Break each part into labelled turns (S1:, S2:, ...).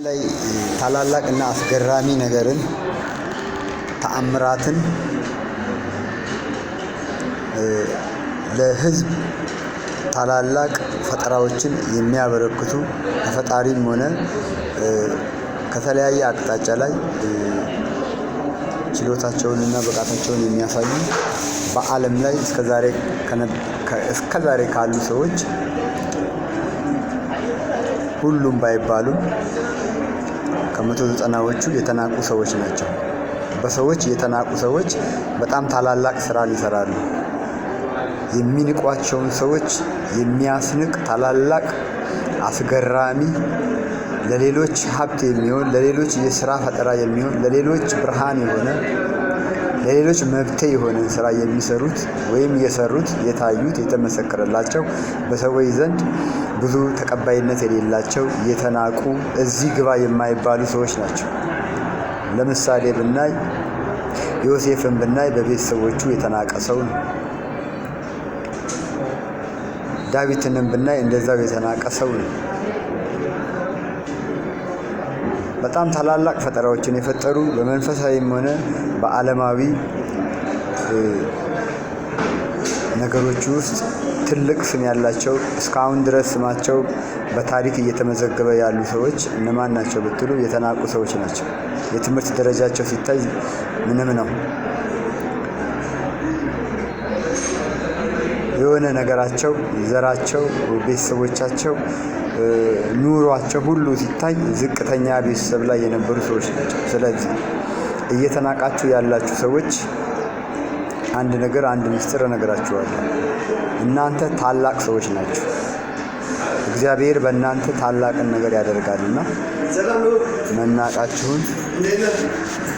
S1: ላይ ታላላቅና አስገራሚ ነገርን ተአምራትን ለሕዝብ ታላላቅ ፈጠራዎችን የሚያበረክቱ ከፈጣሪም ሆነ ከተለያየ አቅጣጫ ላይ ችሎታቸውንና ብቃታቸውን የሚያሳዩ በዓለም ላይ እስከዛሬ ካሉ ሰዎች ሁሉም ባይባሉም ከ190ዎቹ የተናቁ ሰዎች ናቸው። በሰዎች የተናቁ ሰዎች በጣም ታላላቅ ስራን ይሰራሉ። የሚንቋቸውን ሰዎች የሚያስንቅ ታላላቅ አስገራሚ ለሌሎች ሀብት የሚሆን ለሌሎች የስራ ፈጠራ የሚሆን ለሌሎች ብርሃን የሆነ ለሌሎች መብቴ የሆነ ስራ የሚሰሩት ወይም የሰሩት የታዩት የተመሰከረላቸው በሰዎች ዘንድ ብዙ ተቀባይነት የሌላቸው የተናቁ እዚህ ግባ የማይባሉ ሰዎች ናቸው። ለምሳሌ ብናይ ዮሴፍን ብናይ በቤተሰቦቹ የተናቀ ሰው ነው። ዳዊትንም ብናይ እንደዛው የተናቀ ሰው ነው። በጣም ታላላቅ ፈጠራዎችን የፈጠሩ በመንፈሳዊም ሆነ በዓለማዊ ነገሮች ውስጥ ትልቅ ስም ያላቸው እስካሁን ድረስ ስማቸው በታሪክ እየተመዘገበ ያሉ ሰዎች እነማን ናቸው ብትሉ የተናቁ ሰዎች ናቸው። የትምህርት ደረጃቸው ሲታይ ምንም ነው። የሆነ ነገራቸው፣ ዘራቸው፣ ቤተሰቦቻቸው፣ ኑሯቸው ሁሉ ሲታይ ዝቅተኛ ቤተሰብ ላይ የነበሩ ሰዎች ናቸው። ስለዚህ እየተናቃችሁ ያላችሁ ሰዎች አንድ ምስጢር እነግራችኋለሁ። እናንተ ታላቅ ሰዎች ናችሁ። እግዚአብሔር በእናንተ ታላቅን ነገር ያደርጋልና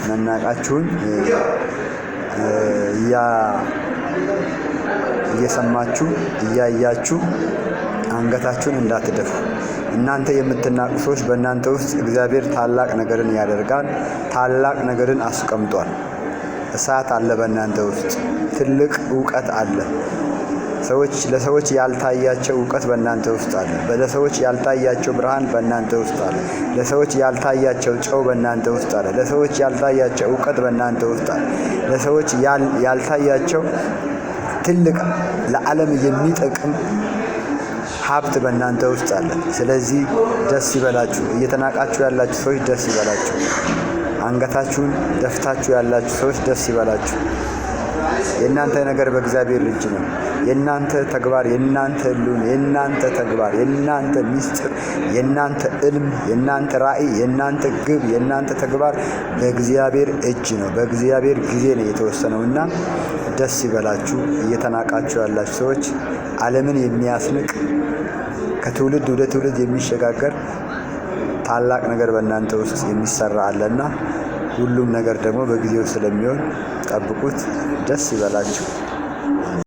S1: መናቃችሁን እየሰማችሁ እያያችሁ አንገታችሁን እንዳትደፉ። እናንተ የምትናቁ ሰዎች በእናንተ ውስጥ እግዚአብሔር ታላቅ ነገርን ያደርጋል። ታላቅ ነገርን አስቀምጧል። እሳት አለ በእናንተ ውስጥ። ትልቅ እውቀት አለ። ለሰዎች ያልታያቸው እውቀት በእናንተ ውስጥ አለ። ለሰዎች ያልታያቸው ብርሃን በእናንተ ውስጥ አለ። ለሰዎች ያልታያቸው ጨው በእናንተ ውስጥ አለ። ለሰዎች ያልታያቸው እውቀት በእናንተ ውስጥ አለ። ለሰዎች ያልታያቸው ትልቅ ለዓለም የሚጠቅም ሀብት በእናንተ ውስጥ አለ። ስለዚህ ደስ ይበላችሁ። እየተናቃችሁ ያላችሁ ሰዎች ደስ ይበላችሁ። አንገታችሁን ደፍታችሁ ያላችሁ ሰዎች ደስ ይበላችሁ። የእናንተ ነገር በእግዚአብሔር እጅ ነው። የእናንተ ተግባር፣ የእናንተ ሕልውና፣ የእናንተ ተግባር፣ የእናንተ ምስጢር፣ የእናንተ ዕልም፣ የእናንተ ራእይ፣ የእናንተ ግብ፣ የእናንተ ተግባር በእግዚአብሔር እጅ ነው። በእግዚአብሔር ጊዜ ነው የተወሰነውና ደስ ይበላችሁ። እየተናቃችሁ ያላችሁ ሰዎች ዓለምን የሚያስንቅ ከትውልድ ወደ ትውልድ የሚሸጋገር ታላቅ ነገር በእናንተ ውስጥ የሚሰራ አለና ሁሉም ነገር ደግሞ በጊዜው ስለሚሆን ጠብቁት። ደስ ይበላችሁ።